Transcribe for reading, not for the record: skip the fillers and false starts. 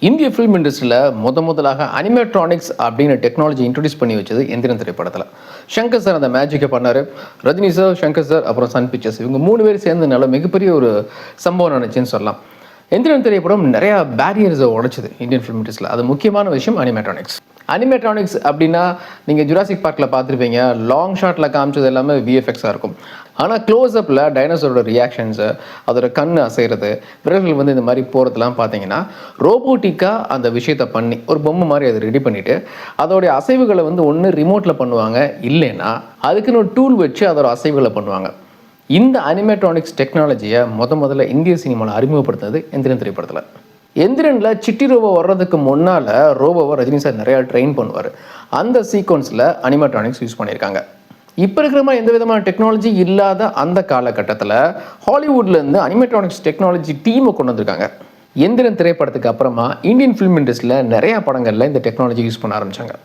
இந்திய ஃபிலிம் இண்டஸ்ட்ரியில் முதலாக அனிமேட்ரானிக்ஸ் அப்படின்னு டெக்னாலஜி இன்ட்ரடியூஸ் பண்ணி வச்சது எந்திரன் திரைப்படத்தில். ஷங்கர் சார் அந்த மேஜிக்கை பண்ணார். ரஜினி சார், ஷங்கர் சார், அப்புறம் சன் பிக்சர்ஸ் இவங்க 3 பேர் சேர்ந்தனால மிகப்பெரிய ஒரு சம்பவம் நினச்சின்னு சொல்லலாம். எந்திரன் திரைப்படம் நிறையா பேரியர்ஸை உடைச்சிது இந்தியன் ஃபிலிம் இண்டஸ்ட்ரியில். அது முக்கியமான விஷயம் அனிமேட்ரானிக்ஸ். அனிமேட்ரானிக்ஸ் அப்படின்னா நீங்கள் ஜுராசிக் பார்க்கில் பார்த்துருப்பீங்க. லாங் ஷாட்டில் காமிச்சது எல்லாமே விஎஃப்எக்ஸாக இருக்கும். ஆனால் க்ளோஸ்அப்பில் டைனோசரோட ரியாக்ஷன்ஸு, அதோட கண் அசைகிறது, விரல்கள் இந்த மாதிரி போகிறதுலாம் பார்த்தீங்கன்னா ரோபோட்டிக்காக அந்த விஷயத்தை பண்ணி ஒரு பொம்மை மாதிரி அதை ரெடி பண்ணிவிட்டு அதோடைய அசைவுகளை ஒன்று ரிமோட்டில் பண்ணுவாங்க, இல்லைன்னா அதுக்குன்னு ஒரு டூல் வச்சு அதோட அசைவுகளை பண்ணுவாங்க. இந்த அனிமேட்ரானிக்ஸ் டெக்னாலஜியை முதல்ல இந்திய சினிமாவில் அறிமுகப்படுத்துனது எந்திரன் திரைப்படத்தில். எந்திரனில் சிட்டி ரோபோ வர்றதுக்கு முன்னால் ரோபோவை ரஜினி சார் நிறையா ட்ரெயின் பண்ணுவார். அந்த சீக்வன்ஸில் அனிமேட்ரானிக்ஸ் யூஸ் பண்ணியிருக்காங்க. இப்போ இருக்கிற மாதிரி எந்த விதமான டெக்னாலஜி இல்லாத அந்த காலகட்டத்தில் ஹாலிவுட்லேருந்து அனிமேட்ரானிக்ஸ் டெக்னாலஜி டீமை கொண்டு வந்திருக்காங்க. எந்திரன் திரைப்படத்துக்கு அப்புறமா இந்தியன் ஃபிலிம் இண்டஸ்ட்ரியில் நிறையா படங்களில் இந்த டெக்னாலஜி யூஸ் பண்ண ஆரம்பித்தாங்க.